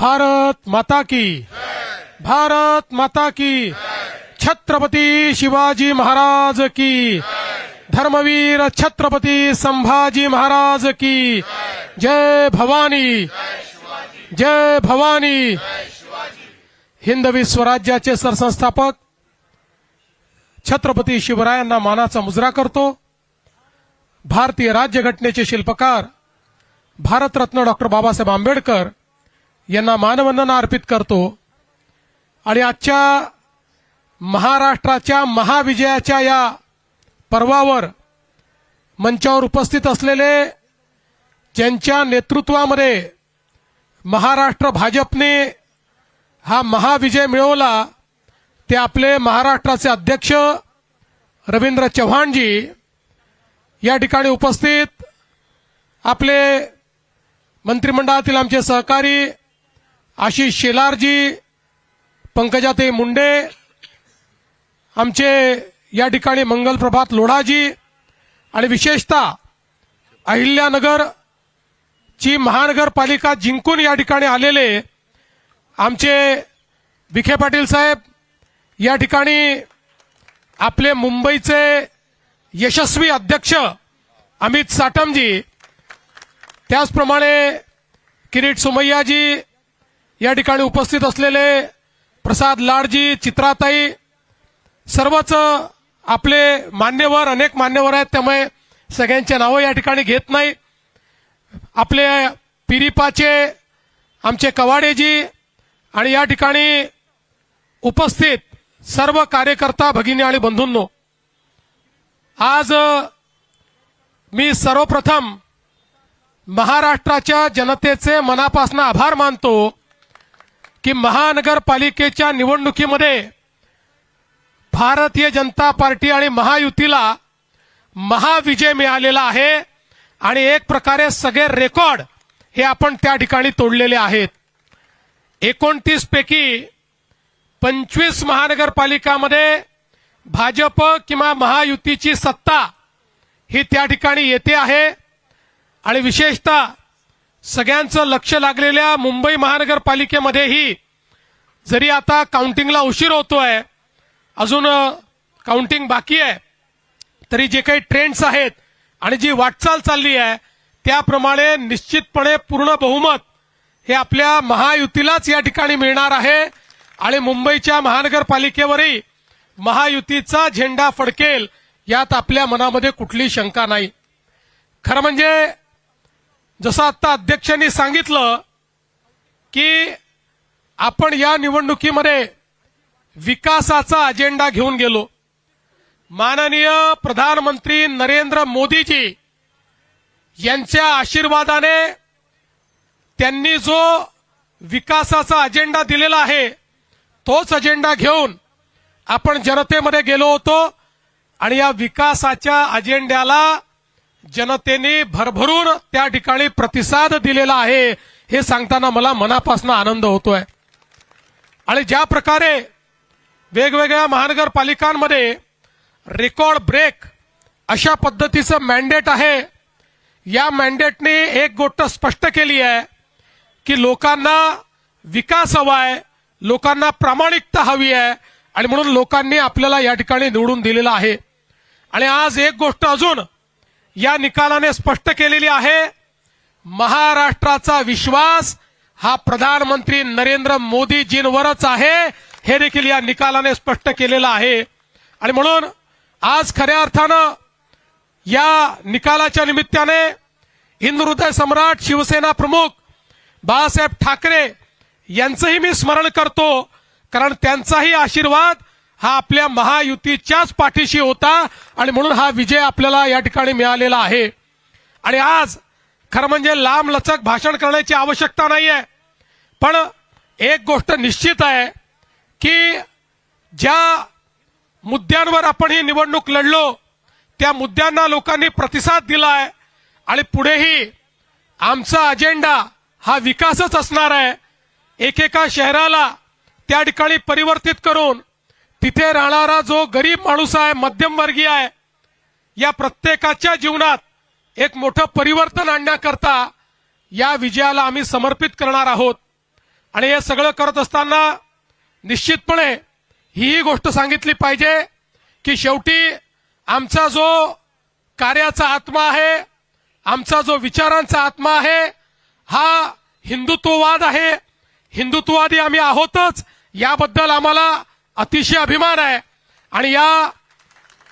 भारत माता की, भारत माता की, छत्रपती शिवाजी महाराज की, धर्मवीर छत्रपती संभाजी महाराज की, जय भवानी, जय भवानी। हिंदवी स्वराज्याचे सरसंस्थापक छत्रपती शिवरायांना मानाचा मुजरा करतो। भारतीय राज्यघटनेचे शिल्पकार भारतरत्न डॉक्टर बाबासाहेब आंबेडकर यांना मानवंदना अर्पित करतो। आणि आजच्या महाराष्ट्राच्या महाविजयाच्या या पर्वावर मंचावर उपस्थित असलेले, ज्यांच्या नेतृत्वामध्ये महाराष्ट्र भाजपने हा महाविजय मिळवला, ते आपले महाराष्ट्राचे अध्यक्ष रवींद्र चव्हाणजी, या ठिकाणी उपस्थित आपले मंत्रिमंडळातील आमचे सहकारी आशिष शेलारजी, पंकजाताई मुंडे, आमचे या ठिकाणी मंगलप्रभात लोढाजी, आणि विशेषतः अहिल्यानगर ची महानगरपालिका जिंकून या ठिकाणी आलेले आमचे विखे पाटील साहेब, या ठिकाणी आपले मुंबईचे यशस्वी अध्यक्ष अमित साटमजी, त्याचप्रमाणे किरीट सोमय्याजी, या ठिकाणी उपस्थित असलेले प्रसाद लाडजी, चित्राताई, सर्वच आपले मान्यवर, अनेक मान्यवर आहेत, त्यामुळे सगळ्यांचे नावं या ठिकाणी घेत नाही। आपले पिरिपाचे आमचे कवाडेजी आणि या ठिकाणी उपस्थित सर्व कार्यकर्ता भगिनी आणि बंधूंनो, आज मी सर्वप्रथम महाराष्ट्राच्या जनतेचे मनापासून आभार मानतो की महानगरपालिकेच्या निवडणुकीमध्ये भारतीय जनता पार्टी आणि महायुतीला महाविजय मिळालेला आहे। आणि एक प्रकारे सगळे रेकॉर्ड हे आपण त्या ठिकाणी तोडलेले आहेत। 29 पैकी 25 महानगरपालिकामध्ये भाजप किंवा महायुतीची सत्ता ही त्या ठिकाणी येते आहे। आणि विशेषतः सगळ्यांचं लक्ष लागलेल्या मुंबई महानगरपालिकेमध्येही, जरी आता काउंटिंगला उशीर होतोय, अजून काउंटिंग बाकी आहे, तरी जे काही ट्रेंड्स आहेत आणि जी वाटचाल चालली आहे त्याप्रमाणे निश्चितपणे पूर्ण बहुमत हे आपल्या महायुतीलाच या ठिकाणी मिळणार आहे। आणि मुंबईच्या महानगरपालिकेवरही महायुतीचा झेंडा फडकेल यात आपल्या मनामध्ये कुठली शंका नाही। खरं म्हणजे जसं आता अध्यक्षांनी सांगितलं की आपण या निवडणुकीमध्ये विकासाचा अजेंडा घेऊन गेलो। माननीय प्रधानमंत्री नरेंद्र मोदीजी यांच्या आशीर्वादाने त्यांनी जो विकासाचा अजेंडा दिलेला आहे तोच अजेंडा घेऊन आपण जनतेमध्ये गेलो होतो। आणि या विकासाच्या अजेंड्याला जनतेने भरभरून त्या ठिकाणी प्रतिसाद दिलेला आहे, हे सांगताना मला मनापासून आनंद होतोय। आणि ज्या प्रकारे वेगवेगळ्या महानगरपालिकांमध्ये रेकॉर्ड ब्रेक अशा पद्धतीचं मॅन्डेट आहे, या मॅन्डेटने एक गोष्ट स्पष्ट केली आहे की लोकांना विकास हवा आहे, लोकांना प्रामाणिकता हवी आहे, आणि म्हणून लोकांनी आपल्याला या ठिकाणी निवडून दिलेलं आहे। आणि आज एक गोष्ट अजून या निकालाने स्पष्ट केलेली आहे, महाराष्ट्राचा विश्वास हा प्रधानमंत्री नरेंद्र मोदीजींवरच आहे, हे देखील या निकालाने स्पष्ट केलेलं आहे। आणि म्हणून आज खऱ्या अर्थानं या निकालाच्या निमित्ताने हिंदू हृदय सम्राट शिवसेना प्रमुख बाळासाहेब ठाकरे यांचंही मी स्मरण करतो, कारण त्यांचाही आशीर्वाद हा आपल्या महायुतीच्याच पाठीशी होता आणि म्हणून हा विजय आपल्याला या ठिकाणी मिळालेला आहे। आणि आज खरं म्हणजे लांब लचक भाषण करण्याची आवश्यकता नाहीये, पण एक गोष्ट निश्चित आहे की ज्या मुद्द्यांवर आपण ही निवडणूक लढलो त्या मुद्द्यांना लोकांनी प्रतिसाद दिलाय आणि पुढेही आमचा अजेंडा हा विकासच असणार आहे। एकेका शहराला त्या ठिकाणी परिवर्तित करून तिथे राहणारा जो गरीब माणूस आहे, मध्यमवर्गीय आहे, या प्रत्येकाच्या जीवनात एक मोठं परिवर्तन आणण्याकरता या विजयाला आम्ही समर्पित करणार आहोत। आणि हे सगळं करत असताना निश्चितपणे ही गोष्ट सांगितली पाहिजे की शेवटी आमचा जो कार्याचा आत्मा आहे, आमचा जो विचारांचा आत्मा आहे, हा हिंदुत्ववाद आहे. हिंदुत्ववादी आम्ही आहोतच, याबद्दल आम्हाला अतिशय अभिमान आहे. आणि या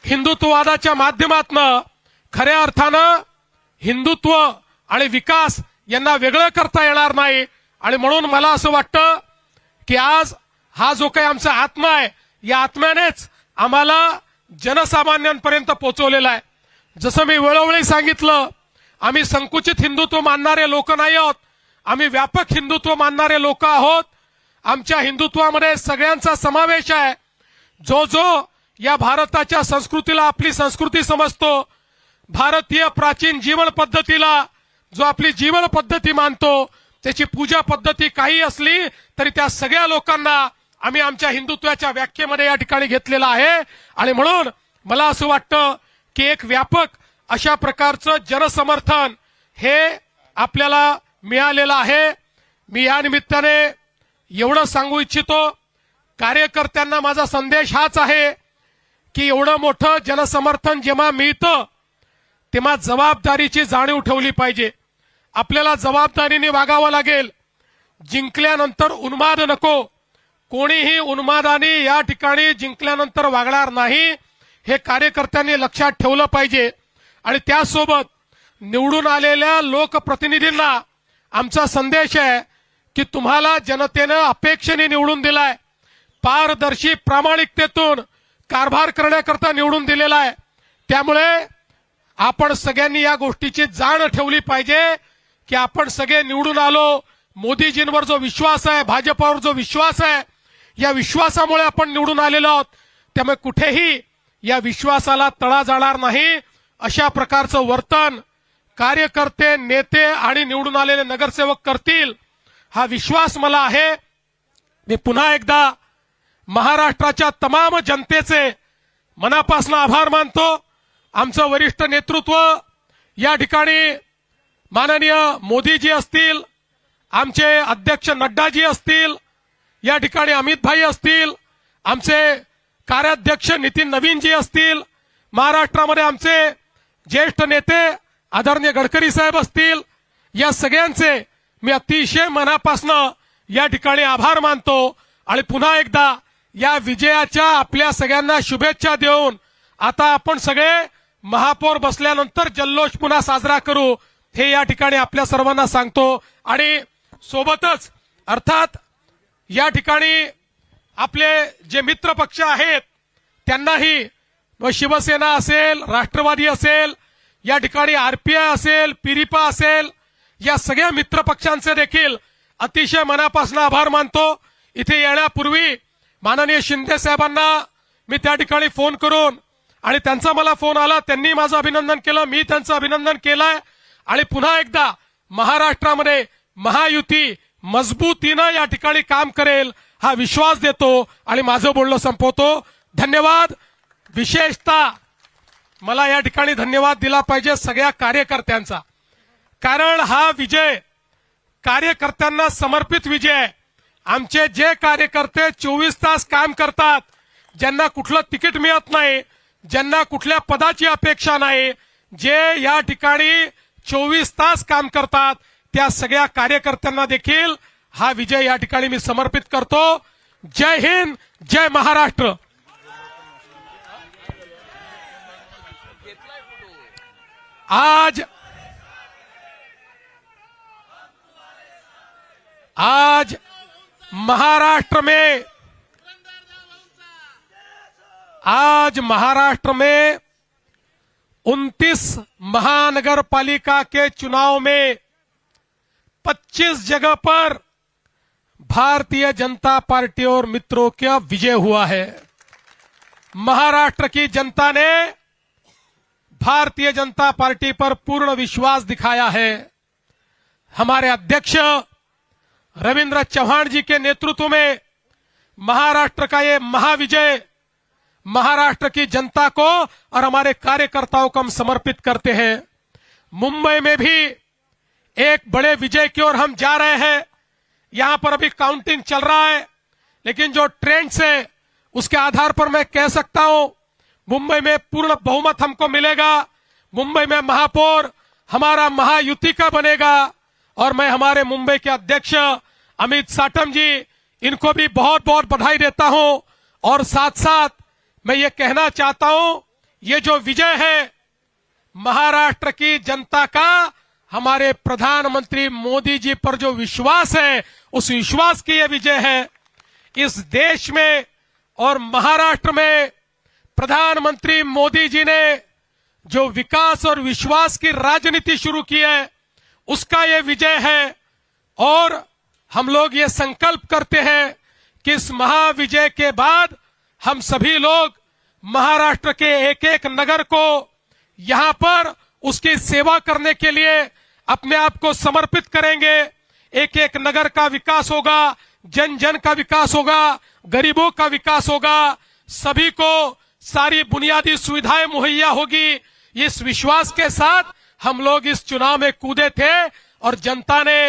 हिंदुत्ववादाच्या माध्यमातून खऱ्या अर्थानं हिंदुत्व आणि विकास यांना वेगळं करता येणार नाही. आणि म्हणून मला असं वाटतं की आज हा जो काही आमचा आत्मा आहे, या आत्म्यानेच आम्हाला जनसामान्यांपर्यंत पोहोचवलेला आहे. जसं मी वेळोवेळी सांगितलं, आम्ही संकुचित हिंदुत्व मानणारे लोक नाही आहोत, आम्ही व्यापक हिंदुत्व मानणारे लोक आहोत. आमच्या हिंदुत्वामध्ये सगळ्यांचा समावेश आहे. जो जो या भारताच्या संस्कृतीला आपली संस्कृती समजतो, भारतीय प्राचीन जीवन पद्धतीला जो आपली जीवन पद्धती मानतो, त्याची पूजा पद्धती काही असली तरी त्या सगळ्या लोकांना आम्ही आमच्या हिंदुत्वाच्या व्याख्येमध्ये या ठिकाणी घेतलेला आहे. आणि म्हणून मला असं वाटतं की एक व्यापक अशा प्रकारचं जनसमर्थन हे आपल्याला मिळालेलं आहे. मी या निमित्ताने एवढं सांगू इच्छितो, कार्यकर्त्यांना माझा संदेश हाच आहे की एवढं मोठं जनसमर्थन जेव्हा मिळतं तेव्हा जबाबदारीची जाणीव ठेवली पाहिजे. आपल्याला जबाबदारीने वागावं लागेल. जिंकल्यानंतर उन्माद नको. कोणीही उन्मादाने या ठिकाणी जिंकल्यानंतर वागणार नाही, हे कार्यकर्त्यांनी लक्षात ठेवलं पाहिजे. आणि त्यासोबत निवडून आलेल्या लोकप्रतिनिधींना आमचा संदेश आहे की तुम्हाला जनतेनं अपेक्षेने निवडून दिलाय, पारदर्शी प्रामाणिकतेतून कारभार करण्याकरता निवडून दिलेला आहे. त्यामुळे आपण सगळ्यांनी या गोष्टीची जाण ठेवली पाहिजे की आपण सगळे निवडून आलो. मोदीजींवर जो विश्वास आहे, भाजपावर जो विश्वास आहे, या विश्वासामुळे आपण निवडून आलेलो आहोत. त्यामुळे कुठेही या विश्वासाला तडा जाणार नाही. अशा प्रकारचं वर्तन कार्यकर्ते, नेते आणि निवडून आलेले नगरसेवक करतील, हा विश्वास मला आहे. मी पुन्हा एकदा महाराष्ट्राच्या तमाम जनतेचे मनापासून आभार मानतो. आमचं वरिष्ठ नेतृत्व या ठिकाणी माननीय मोदीजी असतील, आमचे अध्यक्ष नड्डाजी असतील, या ठिकाणी अमित भाई असतील, आमचे कार्याध्यक्ष नितीन नवीनजी असतील, महाराष्ट्रामध्ये आमचे ज्येष्ठ नेते आदरणीय गडकरी साहेब असतील, या सगळ्यांचे मी अतिशय मनापासून या ठिकाणी आभार मानतो. आणि पुन्हा एकदा या विजयाच्या आपल्या सगळ्यांना शुभेच्छा देऊन आता आपण सगळे महापौर बसल्यानंतर जल्लोष पुन्हा साजरा करू, हे या ठिकाणी आपल्या सर्वांना सांगतो. आणि सोबतच अर्थात या ठिकाणी आपले जे मित्र पक्ष आहेत त्यांनाही, शिवसेना असेल, राष्ट्रवादी असेल, या ठिकाणी आरपीआय असेल, पिरिपा असेल, या सगळ्या मित्र पक्षांचे देखील अतिशय मनापासून आभार मानतो. इथे येण्यापूर्वी माननीय शिंदे साहेबांना मी त्या ठिकाणी फोन करून, आणि त्यांचा मला फोन आला, त्यांनी माझं अभिनंदन केलं, मी त्यांचं अभिनंदन केलंय. आणि पुन्हा एकदा महाराष्ट्रामध्ये महायुती मजबूतीनं या ठिकाणी काम करेल हा विश्वास देतो आणि माझं बोलणं संपवतो. धन्यवाद. विशेषतः मला या ठिकाणी धन्यवाद दिला पाहिजे सगळ्या कार्यकर्त्यांचा, कारण हा विजय कार्यकर्त्यांना समर्पित विजय आहे. आमचे जे कार्यकर्ते 24 तास काम करतात, ज्यांना कुठलं तिकीट मिळत नाही, ज्यांना कुठल्या पदाची अपेक्षा नाही, जे या ठिकाणी 24 तास काम करतात, त्या सगळ्या कार्यकर्त्यांना देखील हा विजय या ठिकाणी मी समर्पित करतो. जय हिंद, जय महाराष्ट्र. आज महाराष्ट्र में 29 महानगरपालिका के चुनाव में 25 जगह पर भारतीय जनता पार्टी और मित्रों का विजय हुआ है. महाराष्ट्र की जनता ने भारतीय जनता पार्टी पर पूर्ण विश्वास दिखाया है. हमारे अध्यक्ष रविंद्र चौहान जी के नेतृत्व में महाराष्ट्र का ये महाविजय महाराष्ट्र की जनता को और हमारे कार्यकर्ताओं को हम समर्पित करते हैं. मुंबई में भी एक बड़े विजय की ओर हम जा रहे हैं. यहां पर अभी काउंटिंग चल रहा है, लेकिन जो ट्रेंड्स है उसके आधार पर मैं कह सकता हूं मुंबई में पूर्ण बहुमत हमको मिलेगा। मुंबई में महापौर हमारा महायुति का बनेगा और मैं हमारे मुंबई के अध्यक्ष अमित साटम जी इनको भी बहुत बहुत बधाई देता हूं। और साथ साथ मैं ये कहना चाहता हूं, ये जो विजय है महाराष्ट्र की जनता का हमारे प्रधानमंत्री मोदी जी पर जो विश्वास है, उस विश्वास की यह विजय है। इस देश में और महाराष्ट्र में प्रधानमंत्री मोदी जी ने जो विकास और विश्वास की राजनीति शुरू की है, उसका यह विजय है। और हम लोग ये संकल्प करते हैं कि इस महाविजय के बाद हम सभी लोग महाराष्ट्र के एक एक नगर को यहां पर उसकी सेवा करने के लिए अपने आप को समर्पित करेंगे। एक एक नगर का विकास होगा, जन जन का विकास होगा, गरीबों का विकास होगा, सभी को सारी बुनियादी सुविधाएं मुहैया होगी। इस विश्वास के साथ हम लोग इस चुनाव में कूदे थे और जनता ने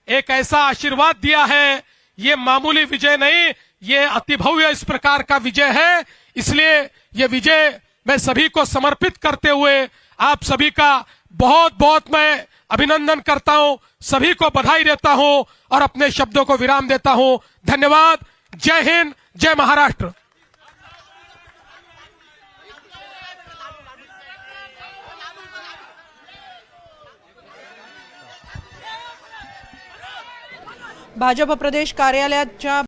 एक ऐसा आशीर्वाद दिया है। ये मामूली विजय नहीं, ये अतिभव्य इस प्रकार का विजय है। इसलिए ये विजय मैं सभी को समर्पित करते हुए आप सभी का बहुत बहुत मैं अभिनंदन करता हूं, सभी को बधाई देता हूं और अपने शब्दों को विराम देता हूं। धन्यवाद। जय हिंद, जय महाराष्ट्र। भाजप प्रदेश कार्यालयाच्या